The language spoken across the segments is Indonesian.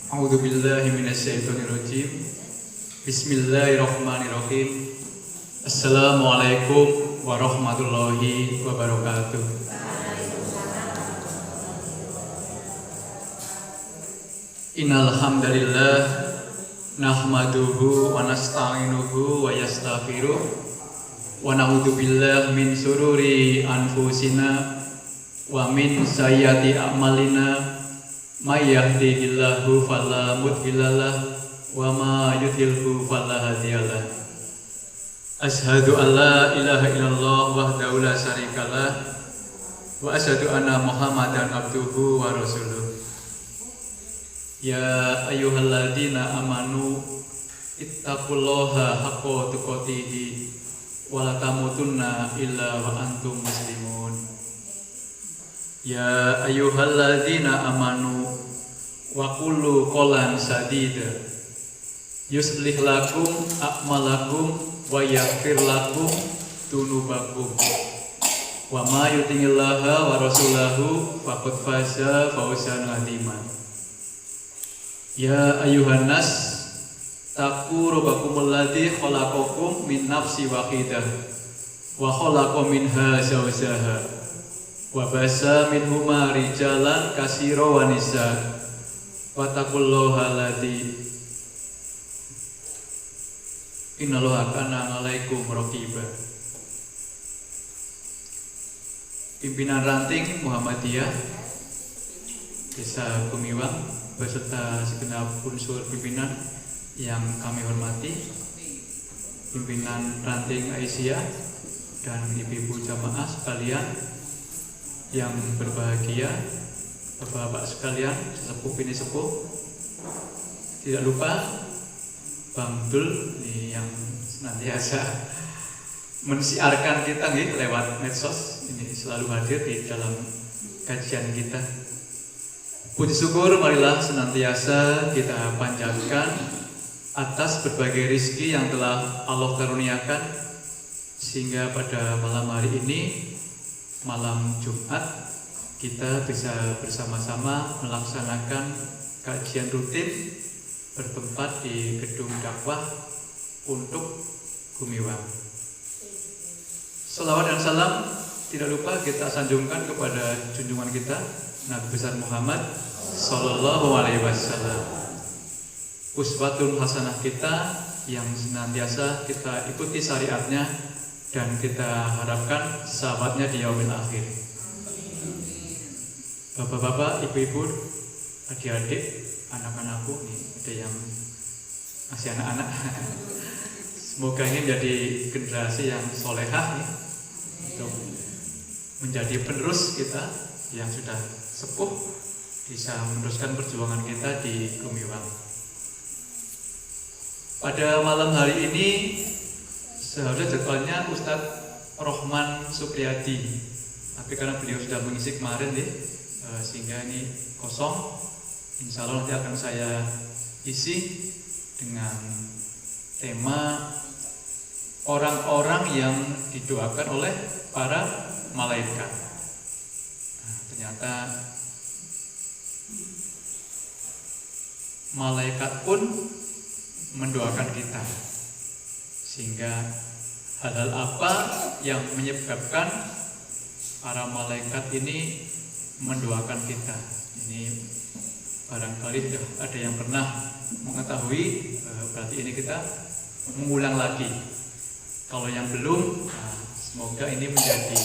A'udzu billahi minasyaitonir rajim. Bismillahirrahmanirrahim. Assalamualaikum warahmatullahi wabarakatuh. Innal hamdalillah nahmaduhu wa nasta'inuhu wa yastaghfiruh wa na'udzu billahi min sururi anfusina wa min sayyiati a'malina may yahdihillahu fala mudhillalah wa ma yudhlilhu fala hadiyalah. Asyhadu an la ilaha illallah wahdahu la syarikalah wa asyhadu anna Muhammadan abduhu wa rasuluh. Ya ayyuhalladzina amanu ittaqullaha haqqa tuqatih wa la tamutunna illa wa antum muslimun. Ya ayyuhalladzina amanu wa qulu qawlan sadida yuslih lakum a'malakum wa yaghfir lakum dunubakum wa ma yuti'illaha wa rasulahu faqad faza fawzan 'aziman. Ya ayyuhan nas taqu rabbakumul ladzi khalaqakum min nafsin wahidah wa khalaqa minha zawjaha wa basa minhuma rijalan katsira wa nisa wattaqullaha alladzi innallaha kana 'alaikum raqiba. Pimpinan ranting Muhammadiyah Desa Gumiwang beserta segenap unsur pimpinan yang kami hormati, pimpinan ranting Aisyah dan ibu-ibu jamaah sekalian yang berbahagia, bapak-bapak sekalian, sesepuh bini sepuh, tidak lupa Bang Dul yang senantiasa mensiarkan kita lewat medsos ini, selalu hadir di dalam kajian kita. Puji syukur marilah senantiasa kita panjatkan atas berbagai rizki yang telah Allah karuniakan, sehingga pada malam hari ini, malam Jumat, kita bisa bersama-sama melaksanakan kajian rutin bertempat di gedung dakwah untuk Gumiwang. Salawat dan salam tidak lupa kita sanjungkan kepada junjungan kita Nabi besar Muhammad Sallallahu Alaihi Wasallam, uswatun hasanah kita yang senantiasa kita ikuti syariatnya dan kita harapkan sahabatnya di yaumil akhir. Bapak-bapak, ibu-ibu, adik-adik, anak-anakku, nih ada yang masih anak-anak. Semoga ini menjadi generasi yang solehah nih, untuk menjadi penerus kita yang sudah sepuh, bisa meneruskan perjuangan kita di Gumiwang. Pada malam hari ini seharusnya jadwalnya Ustadz Rohman Supriyadi, tapi karena beliau sudah mengisi kemarin sehingga ini kosong. Insya Allah nanti akan saya isi dengan tema orang-orang yang didoakan oleh para malaikat. Nah, ternyata malaikat pun mendoakan kita, sehingga hal-hal apa yang menyebabkan para malaikat ini mendoakan kita? Ini barangkali ada yang pernah mengetahui, berarti ini kita mengulang lagi. Kalau yang belum, semoga ini menjadi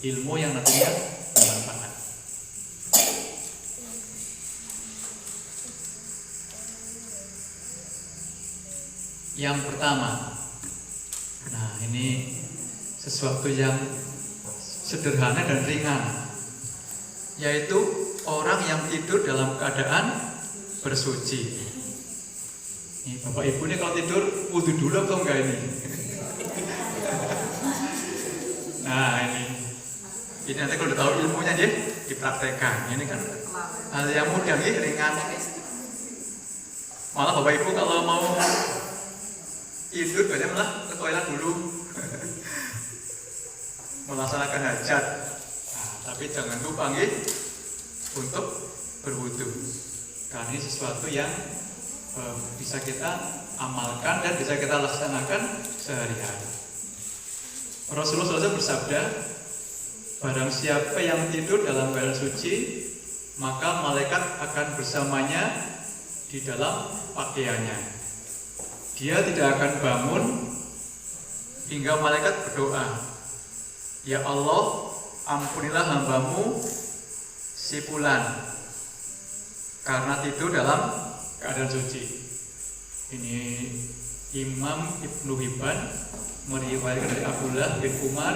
ilmu yang nantinya bermanfaat. Yang pertama, nah ini sesuatu yang sederhana dan ringan, yaitu orang yang tidur dalam keadaan bersuci. Nih, bapak ibu ini kalau tidur wudu dulu atau enggak ini? Nah ini nanti kalau udah tahu ilmunya dipraktekkan. Ini kan hal yang mudah ringan. Malah bapak ibu kalau mau tidur biasanya malah ke toilet dulu melaksanakan hajat. Nah, tapi jangan lupa untuk berwudu. Karena ini sesuatu yang bisa kita amalkan dan bisa kita laksanakan sehari-hari. Rasulullah SAW bersabda, barang siapa yang tidur dalam keadaan suci, maka malaikat akan bersamanya di dalam pakaiannya. Dia tidak akan bangun hingga malaikat berdoa, ya Allah, ampunilah hambamu si fulan karena tidur dalam keadaan suci. Ini Imam Ibnu Hibban meriwayatkan dari Abdullah bin Umar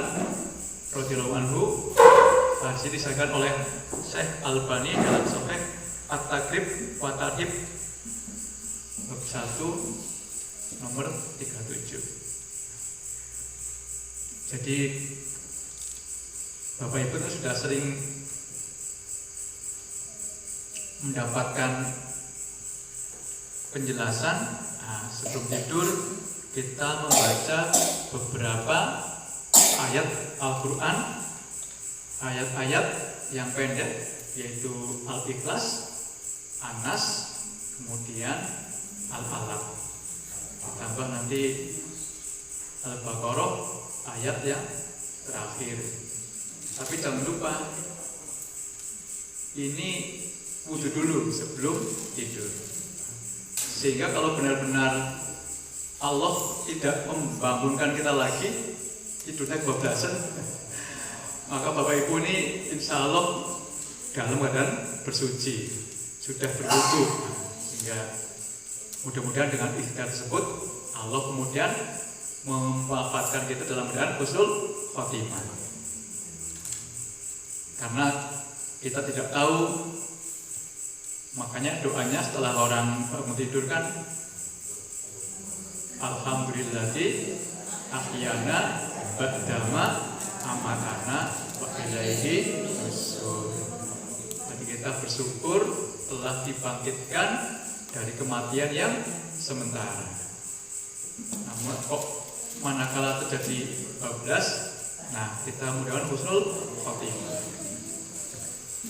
radhiyallahu anhu. Hadis ini disahkan oleh Syekh Albani dalam Sahih At-Taqrib wa Tarhib bab 1 nomor 37. Jadi Bapak Ibu itu sudah sering mendapatkan penjelasan. Sebelum tidur kita membaca beberapa ayat Al-Quran, ayat-ayat yang pendek, yaitu Al-Ikhlas, An-Nas, kemudian Al-Alaq, ditambah nanti Al-Baqarah ayat yang terakhir. Tapi jangan lupa, ini wudhu dulu sebelum tidur, sehingga kalau benar-benar Allah tidak membangunkan kita lagi, tidurnya kebablasan, maka Bapak Ibu ini insya Allah dalam keadaan bersuci, sudah berwudu, sehingga mudah-mudahan dengan ikhtiar tersebut Allah kemudian mewafatkan kita dalam keadaan husnul khotimah. Karena kita tidak tahu, makanya doanya setelah orang bangun tidur kan, alhamdulillahi ahyana ba'dama amatana wa ilaihi nusyur. Jadi kita bersyukur telah dibangkitkan dari kematian yang sementara. Namun kok manakala terjadi bablas, nah kita mudah-mudahan husnul khotimah.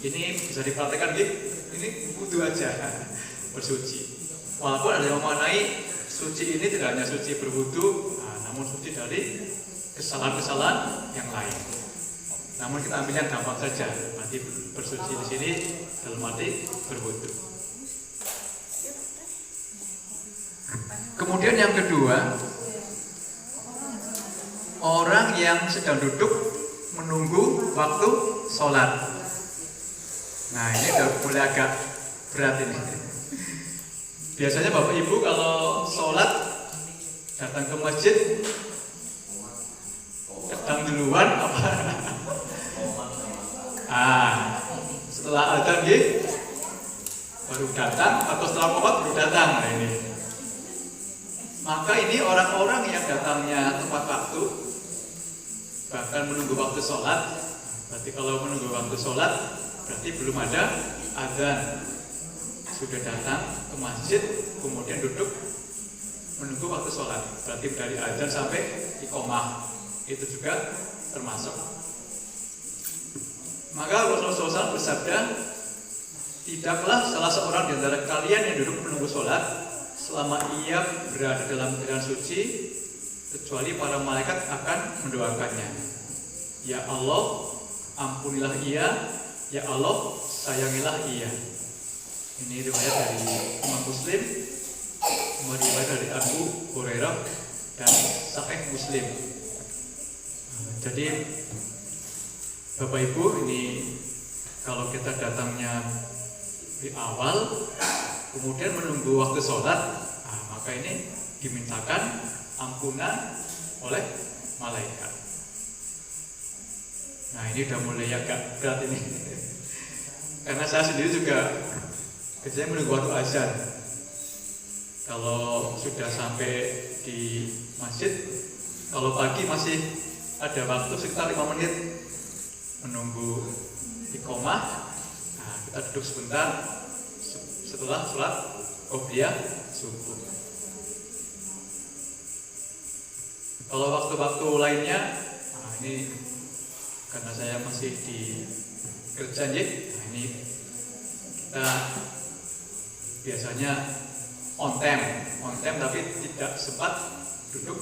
Ini bisa dipraktekkan gitu. Ini wudu aja bersuci. Walaupun ada yang memaknai suci ini tidak hanya suci berwudu, namun suci dari kesalahan-kesalahan yang lain. Namun kita ambil yang gampang saja. Nanti bersuci di sini dalam arti berwudu. Kemudian yang kedua, orang yang sedang duduk menunggu waktu sholat. Nah ini udah mulai agak berat ini. Biasanya Bapak Ibu kalau sholat datang ke masjid, datang duluan apa? Setelah adzan baru datang atau setelah qomat baru datang. Nah ini. Maka ini orang-orang yang datangnya tepat waktu, bahkan menunggu waktu sholat. Berarti kalau menunggu waktu sholat berarti belum ada adzan, sudah datang ke masjid kemudian duduk menunggu waktu sholat, berarti dari adzan sampai iqomah itu juga termasuk. Maka Rasulullah SAW bersabda, tidaklah salah seorang di antara kalian yang duduk menunggu sholat selama ia berada dalam keadaan suci, kecuali para malaikat akan mendoakannya, ya Allah, ampunilah ia, ya Allah, sayangilah ia. Ini riwayat dari Imam Muslim, riwayat dari Abu Hurairah dan Sahih Muslim. Jadi Bapak Ibu, ini kalau kita datangnya di awal kemudian menunggu waktu sholat, maka ini dimintakan ampunan oleh malaikat. Nah ini udah mulai agak berat ini. Karena saya sendiri juga biasanya menunggu waktu azan. Kalau sudah sampai di masjid, kalau pagi masih ada waktu sekitar 5 menit menunggu iqomah, kita duduk sebentar setelah sholat qobliyah subuh. Kalau waktu-waktu lainnya, ini karena saya masih di kerja, ini kita biasanya on time tapi tidak sempat duduk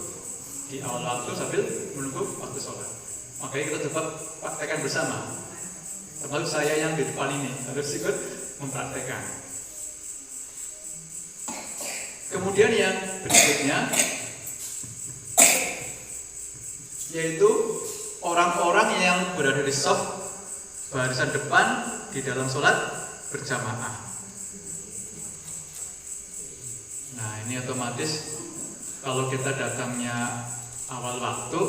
di awal waktu sambil menunggu waktu sholat. Makanya kita coba praktekkan bersama. Termasuk saya yang di depan ini harus ikut mempraktekkan. Kemudian yang berikutnya yaitu orang-orang yang berada di shaf barisan depan di dalam sholat berjamaah. Nah, ini otomatis kalau kita datangnya awal waktu,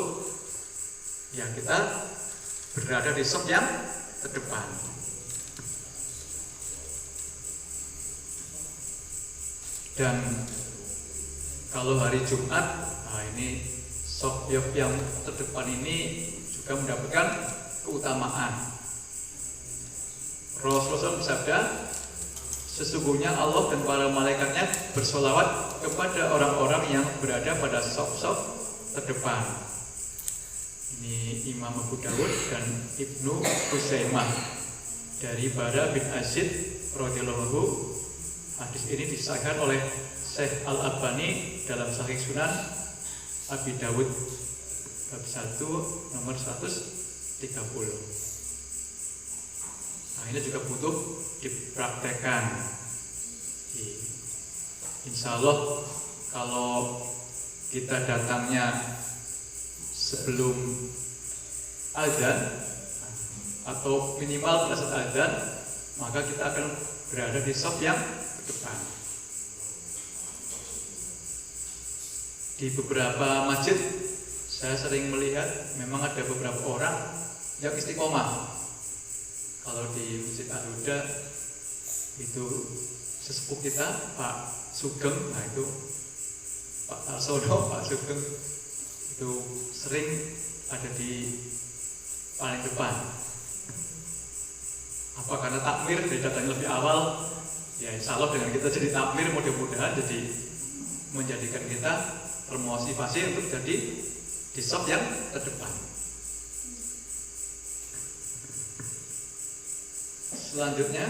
ya kita berada di shaf yang terdepan. Dan kalau hari Jumat, nah ini shaf yang terdepan ini juga mendapatkan keutamaan. Rasulullah bersabda, sesungguhnya Allah dan para malaikatnya bersolawat kepada orang-orang yang berada pada shaf-shaf terdepan. Ini Imam Abu Dawud dan Ibnu Huzaimah dari Bara bin Azib radhiyallahu anhu. Hadis ini disahihkan oleh Syekh Al-Albani dalam Sahih Sunan Abi Dawud bab 1 nomor 130. Nah, ini juga butuh dipraktekkan. Insya Allah kalau kita datangnya sebelum azan atau minimal pada saat azan, maka kita akan berada di shaf yang depan. Di beberapa masjid saya sering melihat memang ada beberapa orang yang istiqomah. Kalau di Masjid Al-Huda itu sesepuh kita Pak Sugeng, nah itu Pak Tarsono, Pak Sugeng itu sering ada di paling depan. Apa karena takmir dari datangnya lebih awal? Ya insya Allah dengan kita jadi takmir mudah-mudahan jadi menjadikan kita termotivasi untuk jadi di shaf yang terdepan. Selanjutnya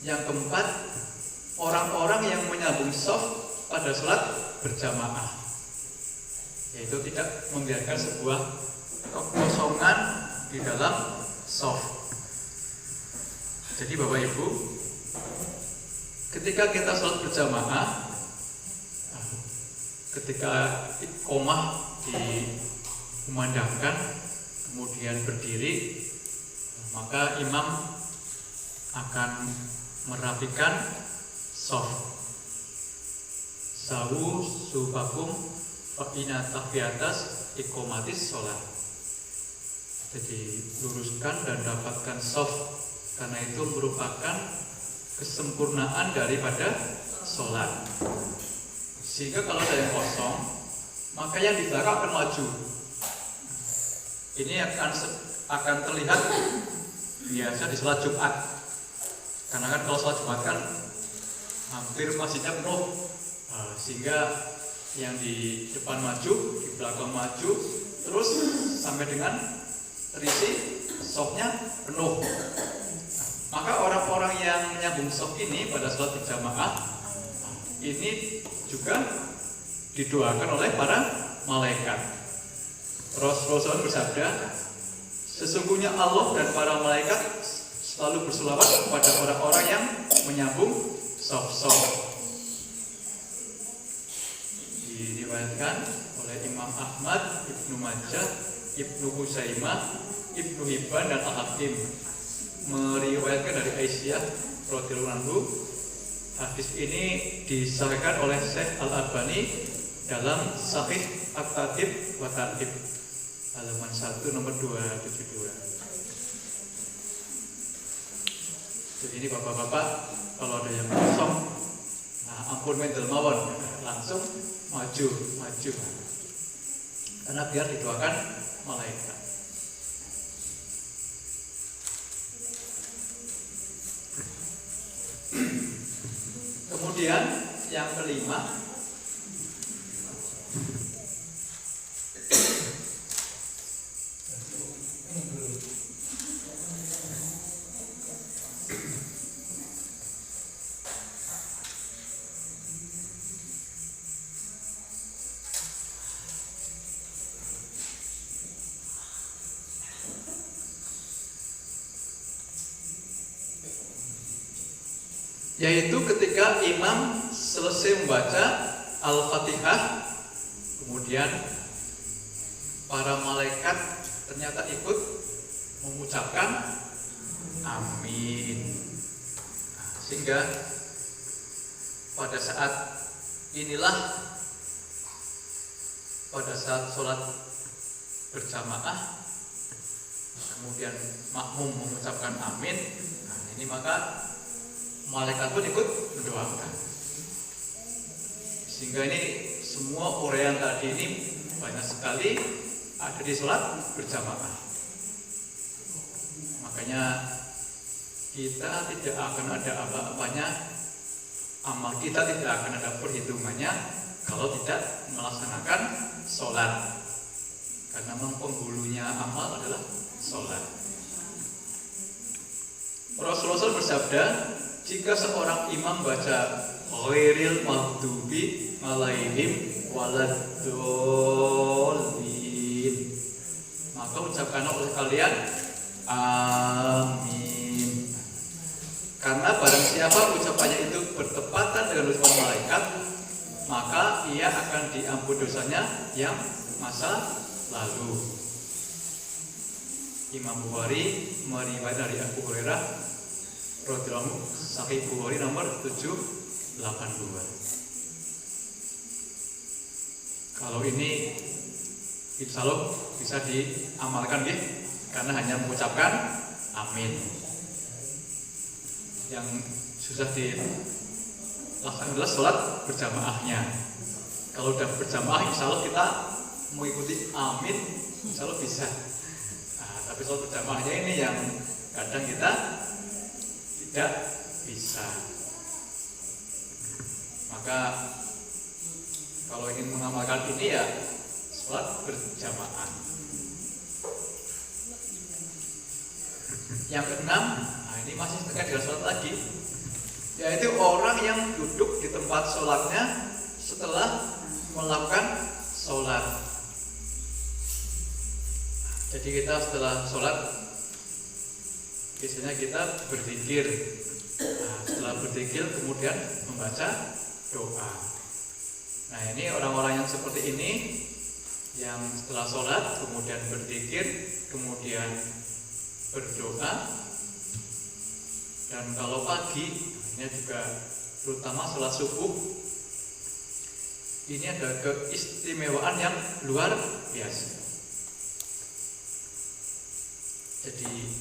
yang keempat, orang-orang yang menyambung shaf pada sholat berjamaah, yaitu tidak membiarkan sebuah kekosongan di dalam shaf. Jadi Bapak Ibu, ketika kita sholat berjamaah, ketika iqomah dikumandangkan kemudian berdiri, maka imam akan merapikan shaf. Sawu sufakum fa'ina tahfiatas iqomatis sholat. Jadi luruskan dan dapatkan shaf, karena itu merupakan kesempurnaan daripada sholat. Sehingga kalau ada yang kosong, maka yang di belakang akan maju. Ini akan terlihat biasa di sholat Jumat. Karena kan kalau sholat Jumat kan hampir masjidnya penuh, sehingga yang di depan maju, di belakang maju, terus sampai dengan terisi shafnya penuh. Maka orang-orang yang menyambung shaf ini pada sholat berjamaah ini juga didoakan oleh para malaikat. Rasulullah bersabda, sesungguhnya Allah dan para malaikat selalu berselawat kepada orang-orang yang menyambung shaf-shaf. Diriwayatkan oleh Imam Ahmad, Ibnu Majah, Ibnu Huzaimah, Ibnu Hibban dan Al-Hakim. Meriwayatkan dari Aisyah radhiyallahu anhu. Hadis ini disahihkan oleh Syekh Al-Albani dalam Sahih At-Targhib wa Tarhib halaman 1 nomor 272. Jadi ini bapak-bapak, kalau ada yang kosong, nah ampun mental mawon, langsung maju. Karena biar didoakan malaikat. Kemudian yang kelima, yaitu ketika imam selesai membaca Al-Fatihah, kemudian para malaikat ternyata ikut mengucapkan amin. Sehingga pada saat inilah, pada saat sholat berjamaah kemudian makmum mengucapkan amin, nah ini maka malaikat pun ikut mendoakan. Sehingga ini semua uraian tadi ini banyak sekali ada di sholat berjamaah. Makanya kita tidak akan ada apa-apanya, amal kita tidak akan ada perhitungannya kalau tidak melaksanakan sholat. Karena memang penghulunya amal adalah sholat. Rasulullah SAW bersabda, jika seorang imam baca ghairil maghdubi alaihim waladdallin, maka ucapkanlah oleh kalian amin. Karena barang siapa ucapannya itu bertepatan dengan ucapan malaikat, maka ia akan diampuni dosanya yang masa lalu. Imam Bukhari meriwayatkan dari Abu Hurairah radhiyallahu anhu, Sahih Bukhari nomor 782. Kalau ini insya Allah bisa diamalkan ya, karena hanya mengucapkan amin. Yang susah dilaksanakan adalah sholat berjamaahnya. Kalau sudah berjamaah insya Allah kita mengikuti amin, insya Allah bisa. Nah, tapi sholat berjamaahnya ini yang kadang kita tidak bisa. Maka kalau ingin mengamalkan ini ya sholat berjamaah. Yang keenam, nah ini masih terkait dengan sholat lagi, yaitu orang yang duduk di tempat sholatnya setelah melakukan sholat. Jadi kita setelah sholat biasanya kita berzikir. Nah, setelah berzikir kemudian membaca doa. Nah ini orang-orang yang seperti ini, yang setelah sholat kemudian berzikir, kemudian berdoa. Dan kalau pagi, ini juga terutama sholat subuh, ini ada keistimewaan yang luar biasa. Jadi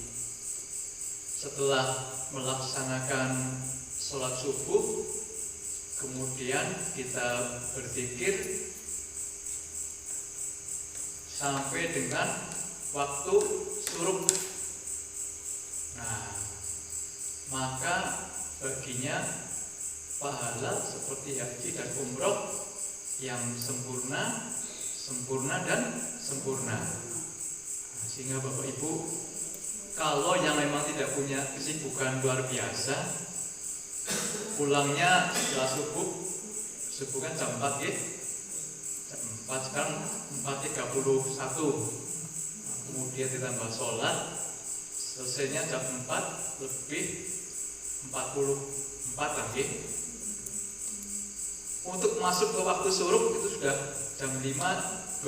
setelah melaksanakan sholat subuh, kemudian kita berzikir sampai dengan waktu syuruk. Nah, maka baginya pahala seperti haji dan umroh yang sempurna, sempurna dan sempurna. Nah, sehingga Bapak Ibu, kalau yang memang tidak punya kesibukan luar biasa, pulangnya setelah subuh kan jam 4 ya, jam 4 sekarang 4.31, nah, kemudian ditambah sholat, selesainya jam 4 lebih 44 lagi. Untuk masuk ke waktu syuruk itu sudah jam 5.12.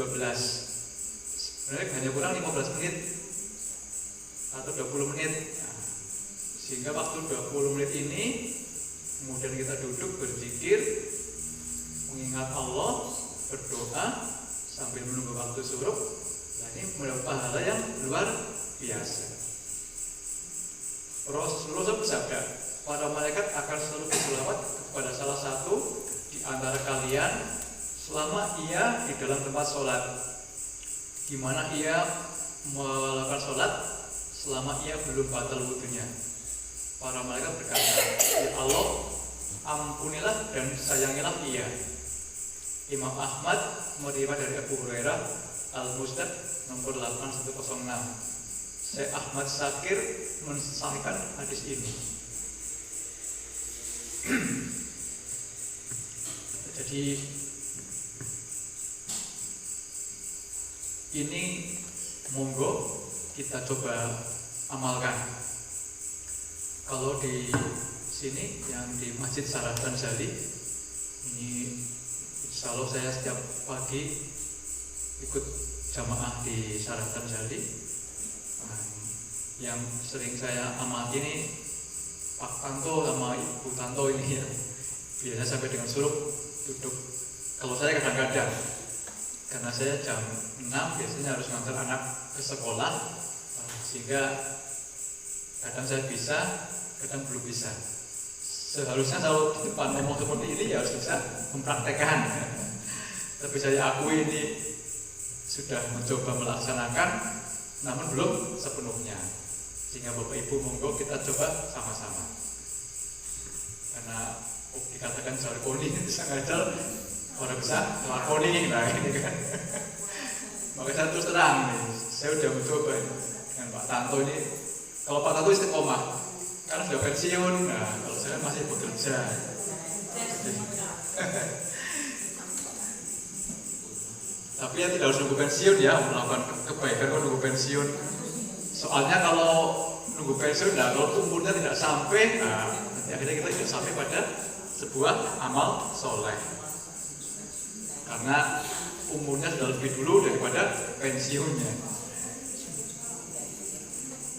Sebenarnya hanya kurang 15 menit atau 20 menit. Nah, sehingga waktu 20 menit ini kemudian kita duduk berzikir, mengingat Allah, berdoa sambil menunggu waktu syuruk. Nah, ini mendapat pahala yang luar biasa. Rasulullah bersabda, para malaikat akan selalu berselawat kepada salah satu di antara kalian selama ia di dalam tempat sholat. Di mana ia melakukan sholat selama ia belum batal wudunya. Para malaikat berkata, ya Allah, ampunilah dan sayangilah ia. Imam Ahmad meriwayatkan dari Abu Hurairah Al-Musnad nomor 8106. Syekh Ahmad Syakir mensahihkan hadis ini. Jadi ini monggo kita coba amalkan. Kalau di sini yang di Masjid Sarah Tanzali. Ini insya Allah saya setiap pagi ikut jamaah di Sarah Tanzali. Yang sering saya amati ini Pak Tanto sama Ibu Tanto ini ya. Biasanya sampai dengan suruh duduk. Kalau saya kadang-kadang, karena saya jam 6 biasanya harus ngantar anak ke sekolah, sehingga kadang saya bisa, kadang belum bisa. Seharusnya kalau di depan ngomong seperti ini ya harus bisa mempraktekkan. Tapi saya akui ini sudah mencoba melaksanakan, namun belum sepenuhnya. Sehingga Bapak Ibu monggo kita coba sama-sama. Karena dikatakan jargoni itu sengaja orang bisa melakoni, nah ini kan. Maka saya terus terang nih, saya udah mencoba dengan Pak Tanto ini. Kalau Pak Tanto istiqomah, karena sudah pensiun. Nah, kalau saya masih bekerja. Tapi ya tidak harus nunggu pensiun ya, melakukan kebaikan kalau nunggu pensiun. Soalnya kalau nunggu pensiun, nah kalau umurnya tidak sampai, nah akhirnya kita tidak sampai pada sebuah amal soleh. Karena umurnya sudah lebih dulu daripada pensiunnya.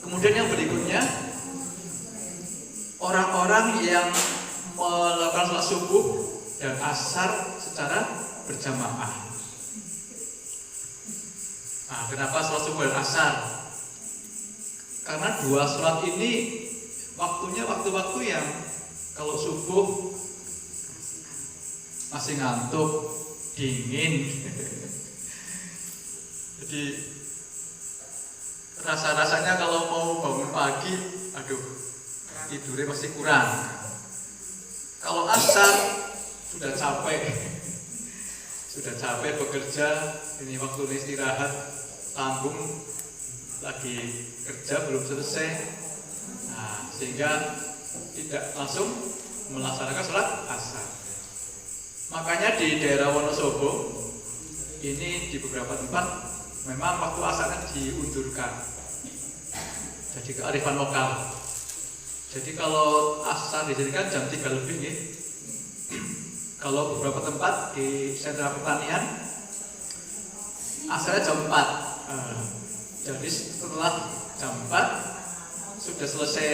Kemudian yang berikutnya, orang-orang yang melakukan sholat subuh dan asar secara berjamaah. Nah, kenapa sholat subuh dan asar? Karena dua sholat ini waktunya waktu-waktu yang kalau subuh masih ngantuk, dingin. Jadi rasa-rasanya kalau mau bangun pagi, aduh, tidurnya masih kurang. Kalau asar sudah capek bekerja, ini waktu istirahat, tanggung lagi kerja belum selesai, nah sehingga tidak langsung melaksanakan sholat asar. Makanya di daerah Wonosobo ini di beberapa tempat memang waktu asarnya diundurkan. Jadi kearifan lokal. Jadi kalau asar di sini kan jam 3 lebih nih. Kalau beberapa tempat di sentra pertanian asarnya jam 4. Jadi setelah jam 4 sudah selesai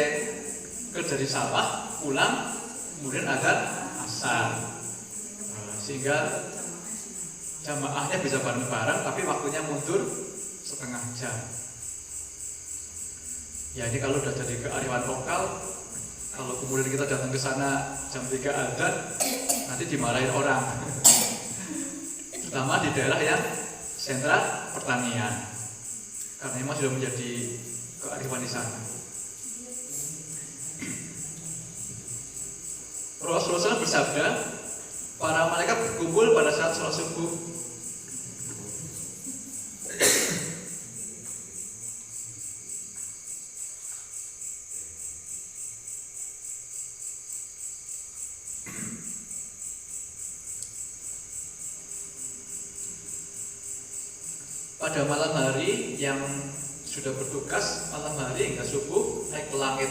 kerja di sawah, pulang, kemudian azan asar. Sehingga jamaahnya bisa bareng-bareng, tapi waktunya mundur setengah jam. Ya ini kalau sudah jadi kearifan lokal, kalau kemudian kita datang ke sana jam 3 azan, nanti dimarahin orang. Terutama di daerah yang sentra pertanian. Karena memang sudah menjadi kearifan di sana. Rasulullah bersabda, para malaikat berkumpul pada saat sholat subuh. Pada malam hari yang sudah bertugas malam hari hingga subuh naik ke langit,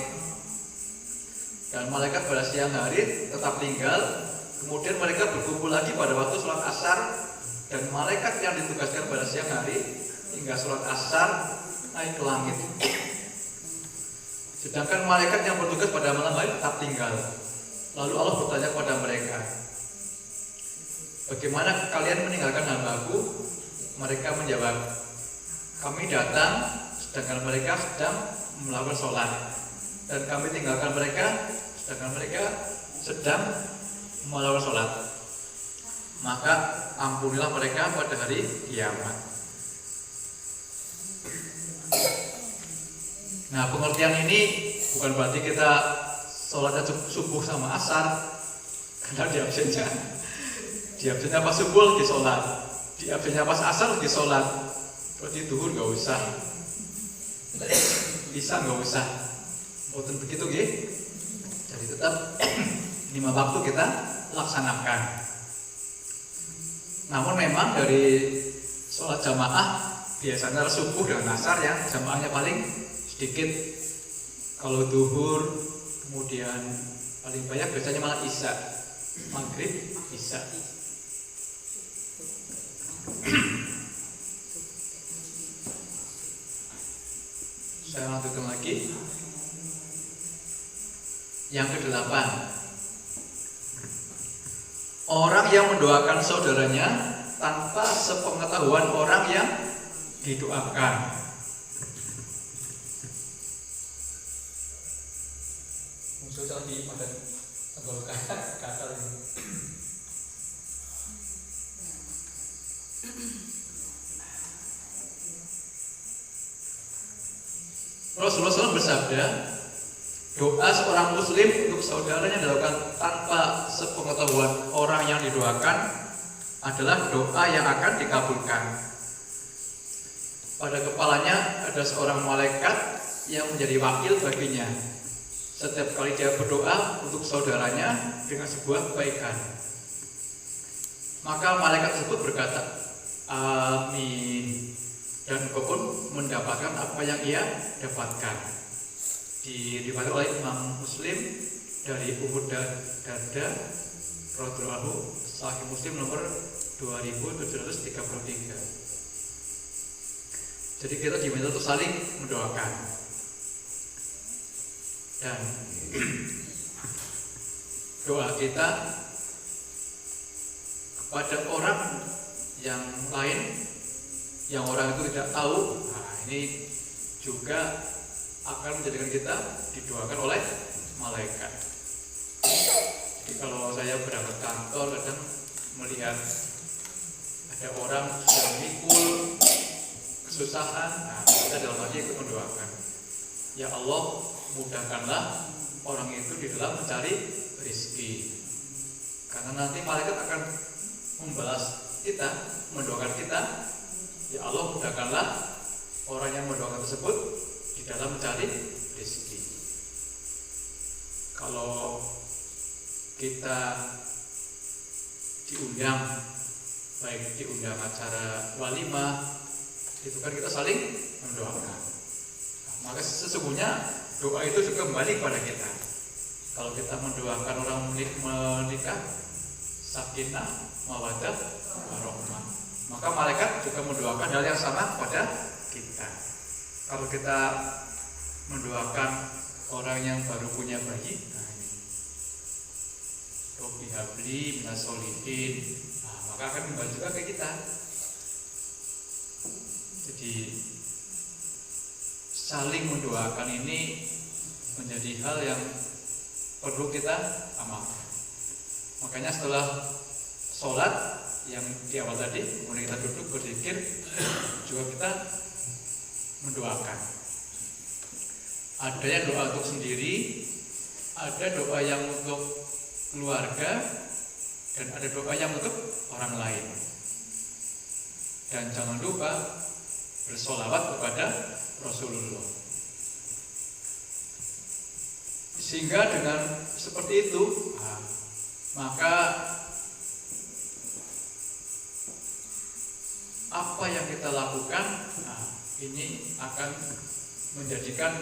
dan malaikat pada siang hari tetap tinggal. Kemudian mereka berkumpul lagi pada waktu sholat asar, dan malaikat yang ditugaskan pada siang hari hingga sholat asar naik ke langit. Sedangkan malaikat yang bertugas pada malam hari tetap tinggal. Lalu Allah bertanya kepada mereka, bagaimana kalian meninggalkan hambaku? Mereka menjawab, kami datang sedangkan mereka sedang melakukan sholat, dan kami tinggalkan mereka sedangkan mereka sedang melakukan sholat. Maka ampunilah mereka pada hari kiamat. Nah, pengertian ini bukan berarti kita sholatnya subuh sama asar, karena di absennya pas subuh lagi sholat, di absennya pas asar lagi sholat. Berarti duhur nggak usah, bisa nggak usah. Boten begitu gitu. Jadi tetap 5 waktu kita laksanakan. Namun memang dari sholat jamaah biasanya subuh dan asar yang jamaahnya paling sedikit. Kalau duhur kemudian Paling banyak biasanya malah isya, maghrib, isya. Saya lanjutkan lagi. Yang ke-8, orang yang mendoakan saudaranya tanpa sepengetahuan orang yang didoakan. Muncul lagi pada tenggol kata ini. Rasulullah SAW bersabda, doa seorang muslim untuk saudaranya dilakukan tanpa sepengetahuan orang yang didoakan adalah doa yang akan dikabulkan. Pada kepalanya ada seorang malaikat yang menjadi wakil baginya setiap kali dia berdoa untuk saudaranya dengan sebuah kebaikan. Maka malaikat tersebut berkata, amin, dan engkau pun mendapatkan apa yang ia dapatkan. Diriwayatkan oleh Imam Muslim dari Ummu Darda radhiyallahu anhu, Sahih Muslim nomor 2733. Jadi kita diminta untuk saling mendoakan. Dan doa kita kepada orang yang lain yang orang itu tidak tahu, nah ini juga akan menjadikan kita didoakan oleh malaikat. Jadi kalau saya berangkat kantor kadang melihat ada orang yang mikul kesusahan, nah kita dalam hati ikut mendoakan, ya Allah mudahkanlah orang itu di dalam mencari rezeki, karena nanti malaikat akan membalas kita, mendoakan kita, ya Allah mudahkanlah orang yang mendoakan tersebut di dalam mencari rezeki. Kalau kita diundang, baik diundang acara walimah, itu kan kita saling mendoakan. Maka sesungguhnya doa itu juga kembali kepada kita. Kalau kita mendoakan orang menikah, sakinah, mawaddah, warahmah, maka malaikat juga mendoakan hal yang sama kepada kita. Kalau kita mendoakan orang yang baru punya bayi, nah ini Robbi habli minas solihin, nah, maka akan kembali juga ke kita. Jadi saling mendoakan ini menjadi hal yang perlu kita amalkan. Makanya setelah sholat yang di awal tadi, kemudian kita duduk berzikir, juga kita mendoakan. Ada yang doa untuk sendiri, ada doa yang untuk keluarga, dan ada doa yang untuk orang lain. Dan jangan lupa bersolawat kepada Rasulullah. Sehingga dengan seperti itu, maka apa yang kita lakukan, ini akan menjadikan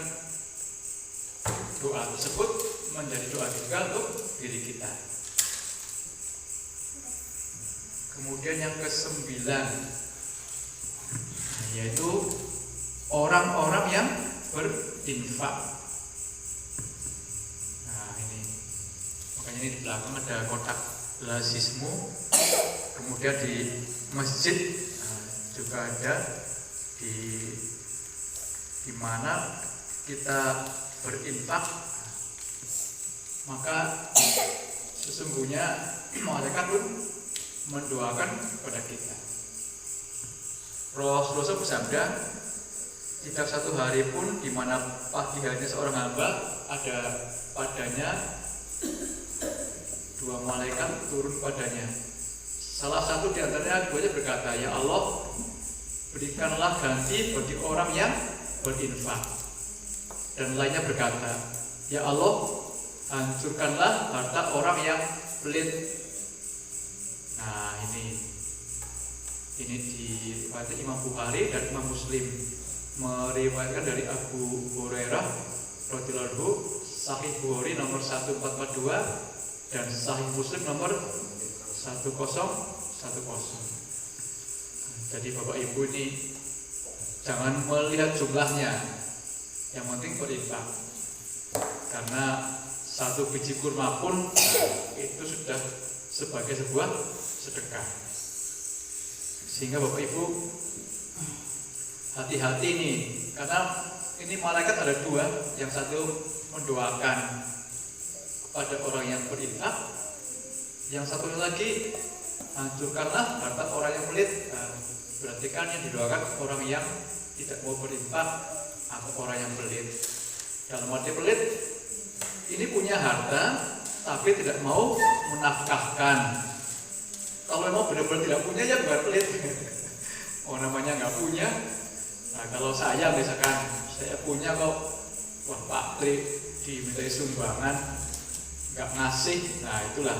doa tersebut menjadi doa juga untuk diri kita. Kemudian yang ke-9, yaitu orang-orang yang berinfak. Nah ini, makanya ini di belakang ada kotak lazismu. Kemudian di masjid juga ada di mana kita berinfak, maka sesungguhnya malaikat pun mendoakan kepada kita. Rasulullah bersabda, tidak satu hari pun di mana pagi harinya seorang hamba ada padanya 2 malaikat turun padanya. Salah satu di antaranya keduanya berkata, ya Allah, berikanlah ganti bagi orang yang berinfak. Dan lainnya berkata, ya Allah, hancurkanlah harta orang yang pelit. Nah ini diriwayatkan Imam Bukhari dan Imam Muslim, meriwayatkan dari Abu Hurairah radhiyallahu anhu, Sahih Bukhari nomor 1442 dan Sahih Muslim nomor 1010. Jadi Bapak Ibu ini jangan melihat jumlahnya, yang penting berinfak. Karena satu biji kurma pun itu sudah sebagai sebuah sedekah. Sehingga Bapak Ibu hati-hati nih, karena ini malaikat ada dua, yang satu mendoakan pada orang yang berinfak, yang satu lagi hancurkanlah harta orang yang pelit. Berarti kan yang didoakan orang yang tidak mau berinfak atau orang yang pelit. Dalam arti pelit, ini punya harta tapi tidak mau menafkahkan. Kalau memang benar-benar tidak punya ya bukan pelit. Oh namanya nggak punya. Nah kalau saya misalkan saya punya kok, wah Pak Tri dimintai sumbangan nggak ngasih, nah itulah.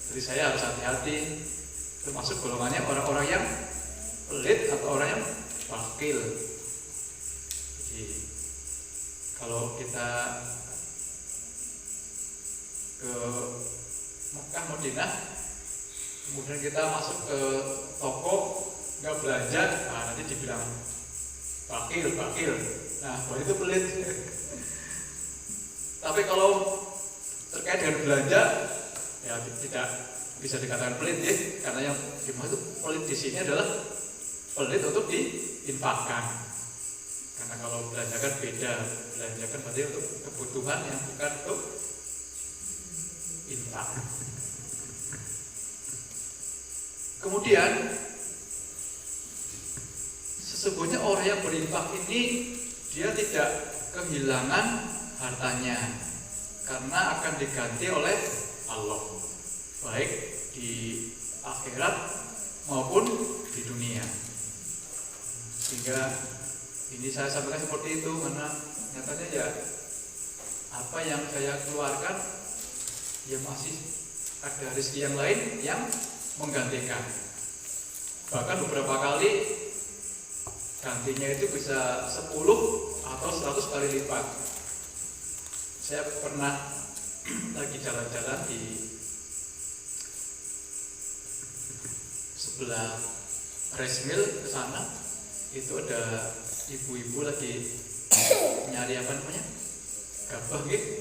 Jadi saya harus hati-hati, termasuk golongannya orang-orang yang pelit atau orang yang bakil. Jadi kalau kita ke Mekah Madinah, kemudian kita masuk ke toko nggak belanja, nah nanti dibilang bakil. Nah kalau itu pelit. Tapi kalau terkait dengan belanja, ya tidak bisa dikatakan pelit ya, karena yang dimaksud pelit di sini adalah pelit untuk diinfakkan. Karena kalau belanja kan beda, belanja kan berarti untuk kebutuhan yang bukan untuk infak. Kemudian sesungguhnya orang yang berinfak ini dia tidak kehilangan hartanya, karena akan diganti oleh Allah, baik di akhirat maupun di dunia. Sehingga ini saya sampaikan seperti itu karena nyatanya ya apa yang saya keluarkan ya masih ada rezeki yang lain yang menggantikan. Bahkan beberapa kali gantinya itu bisa 10 atau 100 kali lipat. Saya pernah lagi jalan-jalan di sebelah rice mill ke sana, itu ada ibu-ibu lagi nyari apa namanya? Gabah gitu.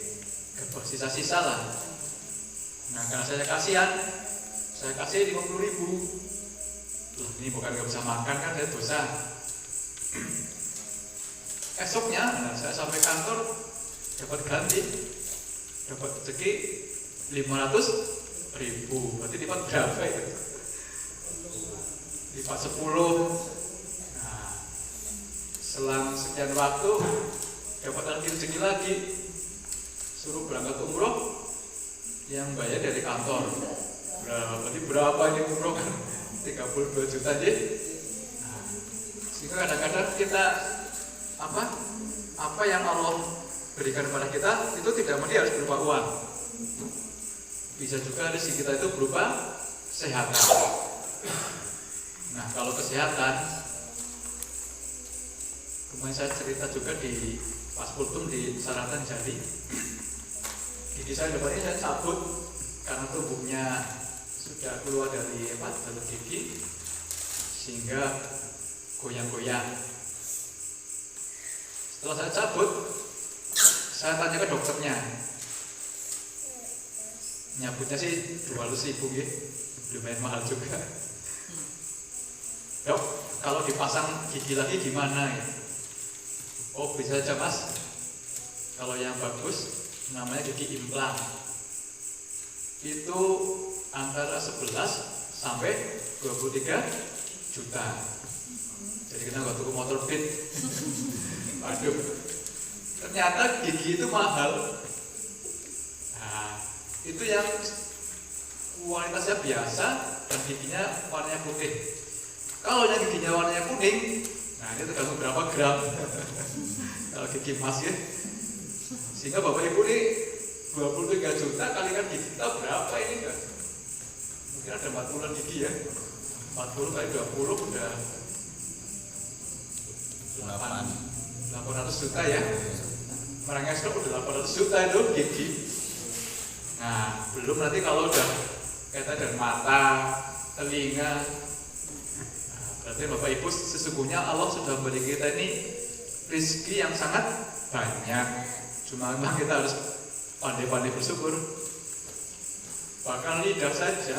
Gabah sisa-sisa lah. Nah, karena saya kasihan, saya kasih 50.000. Loh, ini bukan nggak bisa makan kan, saya dosa. Esoknya, nah, saya sampai kantor dapat ganti, dapat rezeki 500.000. Berarti lipat berapa itu? Lipat 10. Nah, selang sekian waktu dapat lagi rezeki lagi, suruh berangkat umroh, yang bayar dari kantor. Berarti berapa ini umroh kan? 32 juta aja. Nah, sehingga kadang-kadang kita apa yang Allah berikan kepada kita itu tidak mesti harus berupa uang. Bisa juga rezeki kita itu berupa kesehatan. Nah, kalau kesehatan, kemarin saya cerita juga di Pas Kultum di Saratan Jali. Gigi saya depannya saya cabut karena tubuhnya sudah keluar dari jalur gigi sehingga goyang-goyang. Setelah saya cabut, saya tanya ke dokternya. Nyabutnya sih 200.000 ya, lumayan mahal juga. Dok, kalau dipasang gigi lagi gimana ya? Oh bisa aja mas. Kalau yang bagus namanya gigi implan. Itu antara 11 sampai 23 juta. Jadi kita nggak tunggu motor Beat. Waduh, ternyata gigi itu mahal. Nah, itu yang kualitasnya biasa dan giginya warnanya putih. Kalau yang giginya warnanya kuning, nah ini tergantung berapa gram. Kalau gigi emas ya. Sehingga Bapak Ibu nih 23 juta kalikan gigi kita berapa ini enggak? Mungkin ada 40 gigi ya. 40 kali 20 udah 800 juta ya. Merangnya sudah 800 juta itu gigi. Nah, belum nanti kalau udah kaitan dengan mata, telinga. Nah, berarti Bapak Ibu sesungguhnya Allah sudah beri kita ini rezeki yang sangat banyak. Cuma memang kita harus pandai-pandai bersyukur. Bahkan lidah saja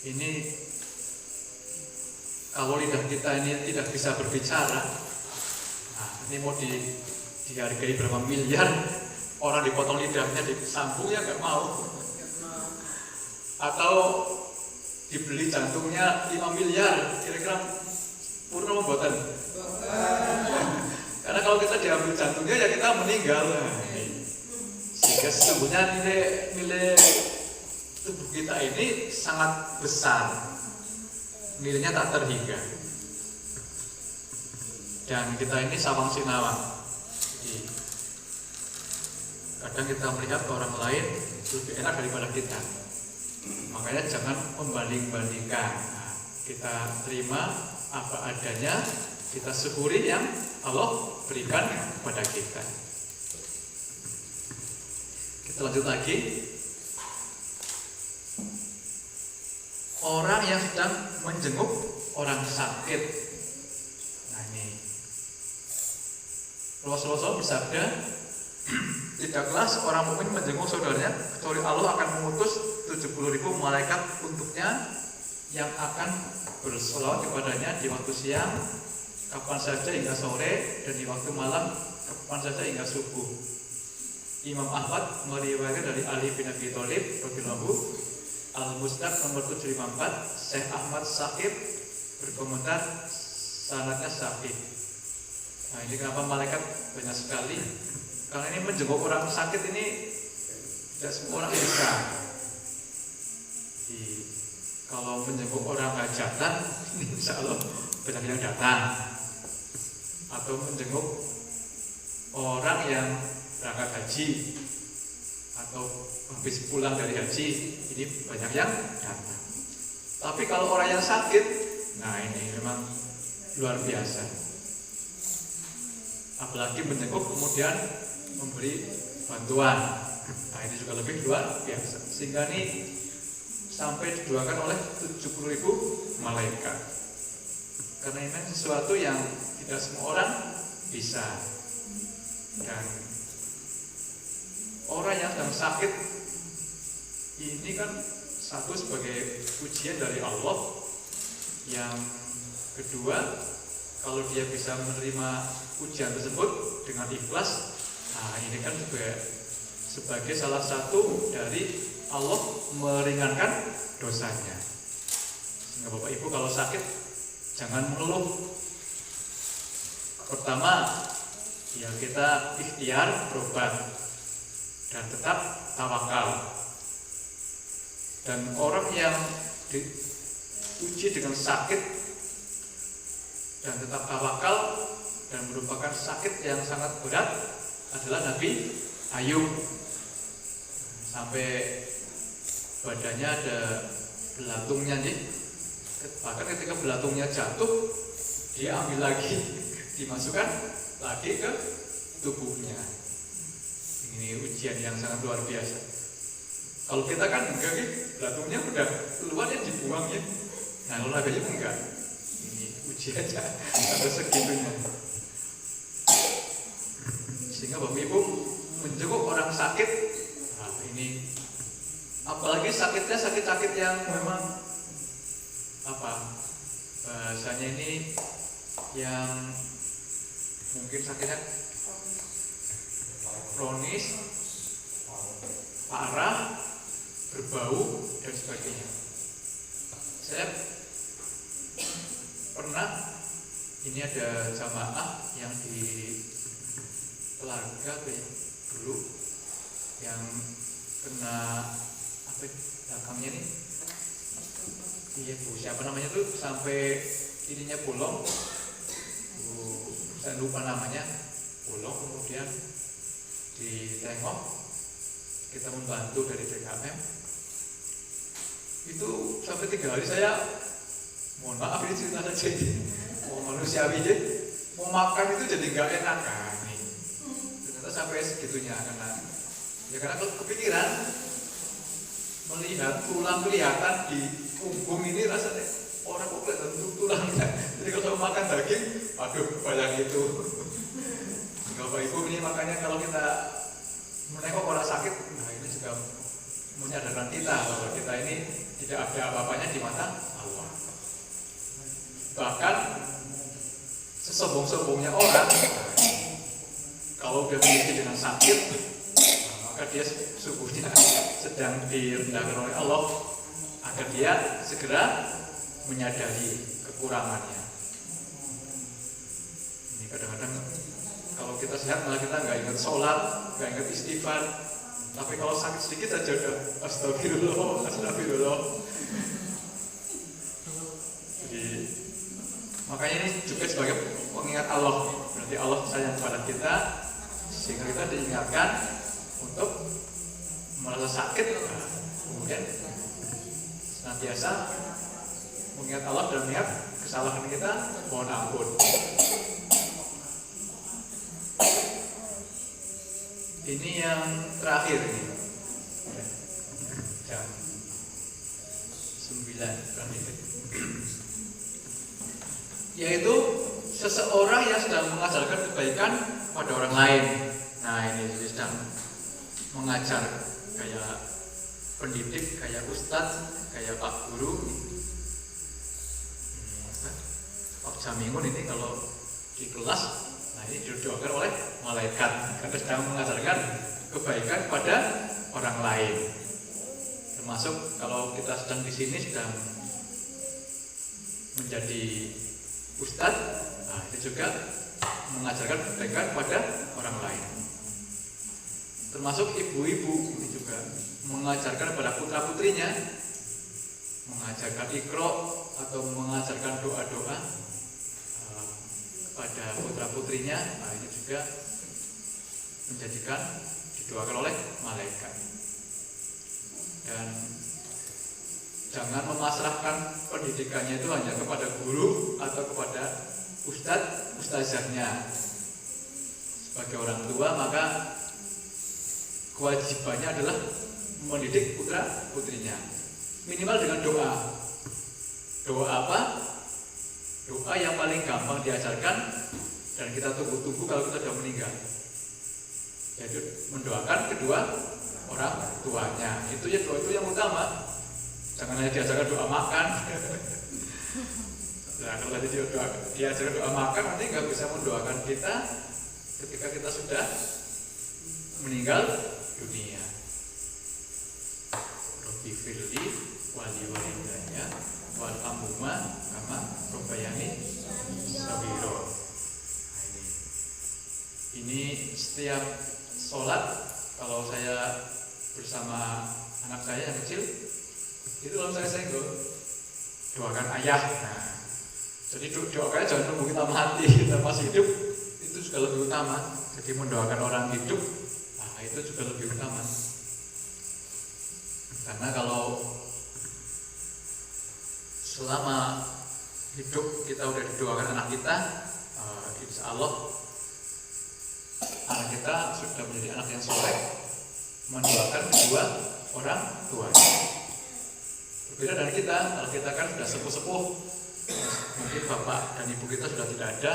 ini, kalau lidah kita ini tidak bisa berbicara, nah ini mau dihargai berapa miliar, orang dipotong lidahnya, disambung ya nggak mau. Atau dibeli jantungnya 5 miliar, kira-kira purna membuatan. Karena kalau kita diambil jantungnya ya kita meninggal. Sehingga sesungguhnya nilai tubuh kita ini sangat besar, nilainya tak terhingga. Dan kita ini sawang sinawang. Jadi, kadang kita melihat orang lain lebih enak daripada kita. Makanya jangan membanding-bandingkan. Nah, kita terima apa adanya, kita syukuri yang Allah berikan kepada kita. Kita lanjut lagi. Orang yang sedang menjenguk orang sakit. Nah ini Rasulullah bersabda, tidaklah seorang mukmin menjenguk saudaranya kecuali Allah akan mengutus 70.000 malaikat untuknya yang akan bersolawat kepadanya di waktu siang kapan saja hingga sore, dan di waktu malam kapan saja hingga subuh. Imam Ahmad meriwayatkan dari Ali bin Abi Thalib radhiyallahu Al-Musnad nomor 754, Syekh Ahmad Syakir berkomentar sanadnya sahih. Nah ini kenapa malaikat banyak sekali? Karena ini menjenguk orang sakit ini tidak semua orang bisa. Kalau menjenguk orang hajatan, insya Allah banyak yang datang. Atau menjenguk orang yang berangkat haji atau habis pulang dari haji, ini banyak yang datang. Tapi kalau orang yang sakit, nah ini memang luar biasa. Apalagi menjenguk kemudian memberi bantuan, nah ini juga lebih luar biasa. Sehingga ini sampai didoakan oleh 70.000 malaikat. Karena ini sesuatu yang tidak semua orang bisa. Dan orang yang sedang sakit ini kan satu sebagai ujian dari Allah. Yang kedua, kalau dia bisa menerima ujian tersebut dengan ikhlas, nah ini kan juga sebagai salah satu dari Allah meringankan dosanya. Sehingga Bapak Ibu kalau sakit jangan mengeluh. Pertama, ya kita ikhtiar berobat dan tetap tawakal. Dan orang yang diuji dengan sakit dan tetap tawakal dan merupakan sakit yang sangat berat adalah Nabi Ayub. Sampai badannya ada belatungnya nih. Bahkan ketika belatungnya jatuh, dia ambil lagi, dimasukkan lagi ke tubuhnya. Ini ujian yang sangat luar biasa. Kalau kita kan enggak nih, belatungnya udah keluar ya dibuang ya. Nah kalau Nabi Ayub enggak. Ini ujian aja sampai segitunya. Sehingga Bapak Ibu menjenguk orang sakit, nah ini apalagi sakitnya sakit-sakit yang memang apa bahasanya ini yang mungkin sakitnya kronis, parah, berbau dan sebagainya. Saya pernah, ini ada jamaah yang di Telaga dulu yang kena apa belakangnya nih, iya Bu, siapa namanya tuh sampai ininya bolong, saya lupa namanya, bolong, kemudian ditengok, kita membantu dari DKM, itu sampai 3 hari saya, mohon maaf ini cerita saja, mau manusiawi aja, mau makan itu jadi nggak enak kan nih. kita sampai segitunya karena kalau kepikiran melihat tulang kelihatan di punggung ini rasanya orang kok kelihatan tulangnya. Jadi kalau makan daging, aduh bayang itu. Bapak Ibu ini makanya kalau kita menengok orang sakit, nah ini juga menyadarkan kita bahwa kita ini tidak ada apa-apanya di mata Allah. Bahkan sesombong-sombongnya orang, kalau dia memiliki dengan sakit, maka dia sesungguhnya sedang direndahkan oleh Allah agar dia segera menyadari kekurangannya. Ini kadang-kadang kalau kita sehat malah kita nggak ingat sholat, nggak ingat istighfar. Tapi kalau sakit sedikit saja udah astagfirullah. Jadi makanya ini juga sebagai pengingat Allah. Berarti Allah sayang kepada kita sehingga kita diingatkan untuk merasa sakit, kemudian senantiasa mengingat Allah dan melihat kesalahan kita, mohon ampun. Ini yang terakhir ini jam 9 yaitu seseorang yang sedang mengajarkan kebaikan pada orang lain. Nah ini jadi sedang mengajar kayak pendidik, kayak ustadz, kayak pak guru. Pak Jamingun ini kalau di kelas, nah ini didoakan oleh malaikat karena sedang mengajarkan kebaikan pada orang lain. Termasuk kalau kita sedang di sini sedang menjadi ustadz, nah itu juga mengajarkan kebaikan pada orang lain. Termasuk ibu-ibu ini juga mengajarkan pada putra-putrinya, mengajarkan iqra atau mengajarkan doa-doa pada putra-putrinya. Nah ini juga menjadikan didoakan oleh malaikat. Dan jangan memasrahkan pendidikannya itu hanya kepada guru atau kepada ustadz, ustazahnya. Sebagai orang tua maka kewajibannya adalah mendidik putra-putrinya. Minimal dengan doa. Doa apa? Doa yang paling gampang diajarkan dan kita tunggu-tunggu kalau kita sudah meninggal, yaitu mendoakan kedua orang tuanya. Itu ya doa itu yang utama. Jangan hanya diajarkan doa makan. Nah kalau tadi diajarkan doa makan, nanti nggak bisa mendoakan kita ketika kita sudah meninggal dunia. Rabbi firli wali walidayya warhamhuma kama rabbayani shaghira. Ini setiap sholat kalau saya bersama anak saya yang kecil itu kalau saya senggol doakan ayah. Nah, jadi doakannya jangan nunggu kita mati, kita masih hidup itu juga lebih utama. Jadi mendoakan orang hidup, nah itu juga lebih utama. Karena kalau selama hidup kita udah didoakan anak kita, insya Allah anak kita sudah menjadi anak yang soleh, mendoakan kedua orang tuanya. Berbeda dari kita, kalau kita kan sudah sepuh-sepuh, mungkin bapak dan ibu kita sudah tidak ada,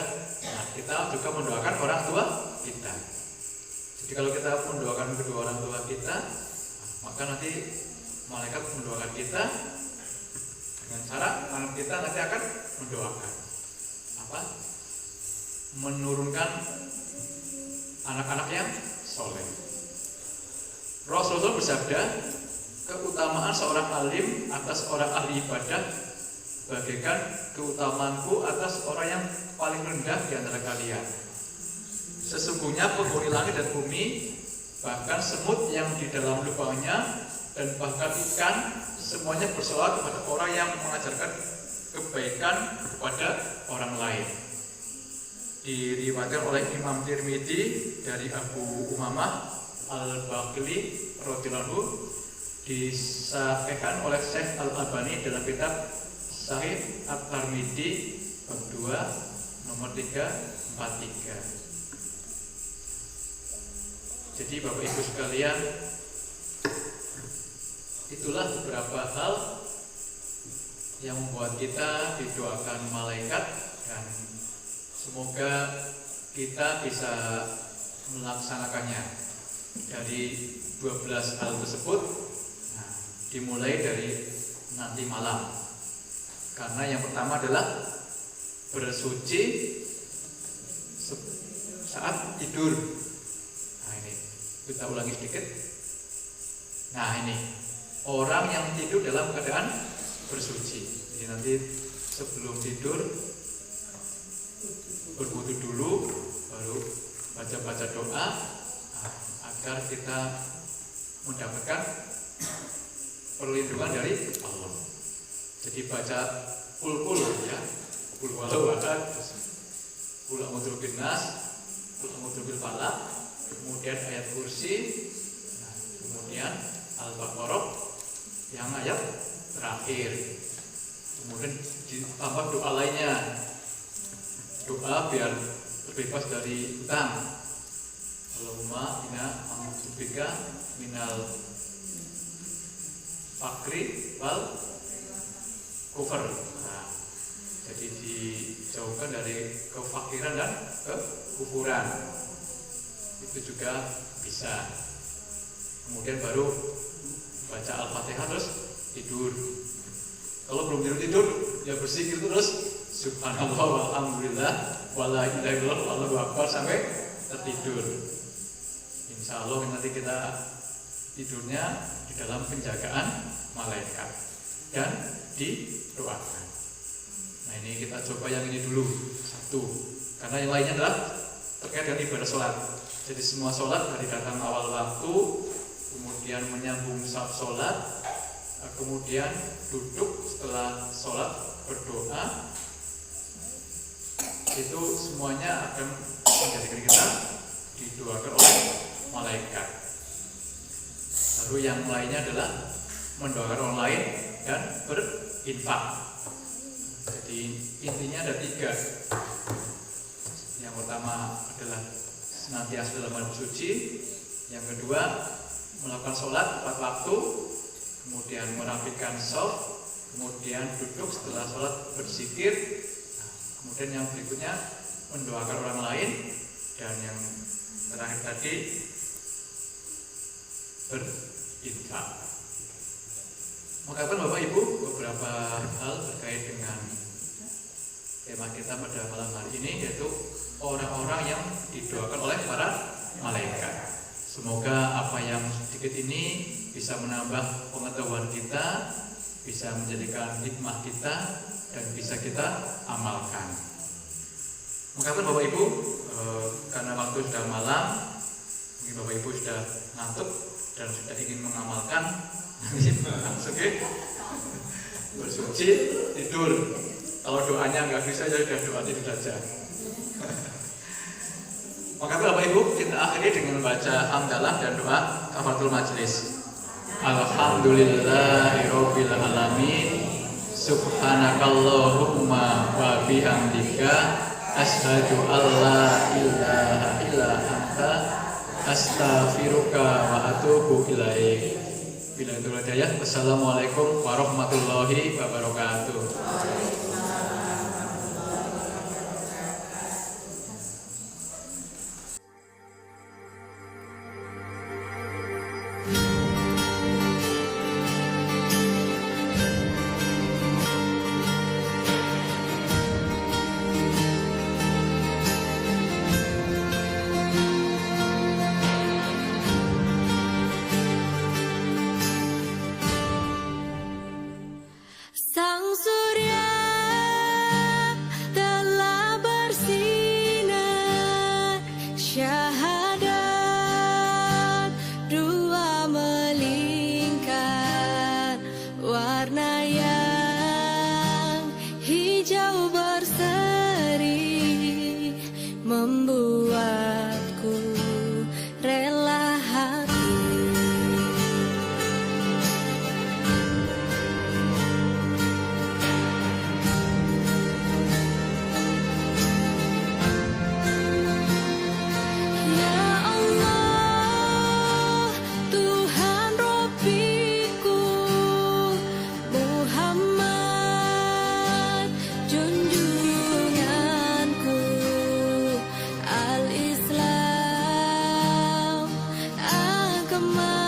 nah kita juga mendoakan orang tua kita. Jadi kalau kita mendoakan kedua orang tua kita, maka nanti malaikat mendoakan kita dengan cara anak kita nanti akan mendoakan apa? Menurunkan anak-anak yang soleh. Rasulullah bersabda, keutamaan seorang alim atas orang ahli ibadah bagaikan keutamaanku atas orang yang paling rendah di antara kalian. Sesungguhnya penghuni langit dan bumi, bahkan semut yang di dalam lubangnya, dan bahkan ikan, semuanya bersolawat kepada orang yang mengajarkan kebaikan kepada orang lain. Diriwayatkan oleh Imam Tirmidzi dari Abu Umamah Al-Baqili radhiyallahu anhu, disahihkan oleh Syekh Al-Albani dalam kitab Sahih At-Tirmidzi bab 2 nomor 343. Jadi Bapak Ibu sekalian, itulah beberapa hal yang membuat kita didoakan malaikat, dan semoga kita bisa melaksanakannya. Dari 12 hal tersebut, dimulai dari nanti malam. Karena yang pertama adalah bersuci saat tidur. Nah ini kita ulangi sedikit. Nah ini orang yang tidur dalam keadaan bersuci. Jadi nanti sebelum tidur berwudu dulu, baru baca-baca doa agar kita mendapatkan perlindungan dari Allah. Jadi baca kul ya, kul walau ahad, kul a'udzu binnas, kul a'udzu bil falaq, kemudian ayat kursi, kemudian Al-Baqarah yang ayat terakhir. Kemudian ditambah doa lainnya, doa biar terbebas dari hutang. Allahumma inna a'udzubika minal fakri wal kufur. Nah, jadi dijauhkan dari kefakiran dan kekufuran. Itu juga bisa. Kemudian baru baca Al-Fatihah terus tidur. Kalau belum tidur ya berzikir terus subhanallah walhamdulillah wala ilaha illallah wallahu akbar sampai tertidur. Insya Allah nanti kita tidurnya di dalam penjagaan malaikat dan didoakan. Nah ini kita coba yang ini dulu satu, karena yang lainnya adalah terkait dengan ibadah sholat. Jadi semua sholat dari datang awal waktu, kemudian menyambung saat sholat, kemudian duduk setelah sholat berdoa, itu semuanya akan menjadikan kita didoakan oleh malaikat. Lalu yang lainnya adalah mendoakan orang lain dan berinfak. Jadi intinya ada 3. Yang pertama adalah senantiasa dalam keadaan suci. Yang kedua melakukan sholat tepat waktu, kemudian merapikan shaf, kemudian duduk setelah sholat berzikir. Kemudian yang berikutnya mendoakan orang lain, dan yang terakhir tadi berinfak. Maka Bapak Ibu, beberapa hal terkait dengan tema kita pada malam hari ini, yaitu orang-orang yang didoakan oleh para malaikat. Semoga apa yang sedikit ini bisa menambah pengetahuan kita, bisa menjadikan hikmah kita, dan bisa kita amalkan. Maka Bapak Ibu, karena waktu sudah malam, mungkin Bapak Ibu sudah ngantuk dan sudah ingin mengamalkan, langsung bersuci, tidur. Kalau doanya nggak bisa, ya sudah doa tidur saja. Maka Bapak Ibu, kita akhiri dengan membaca hamdalah dan doa kafaratul majelis. Alhamdulillahirabbil alamin. Subhanakallahumma wa bihamdika asyhadu alla ilaha illa anta astaghfiruka wa atubu ilaik. Bila itu hidayah. Wassalamualaikum warahmatullahi wabarakatuh. Sang surya telah bersinar, syahadat dua bersama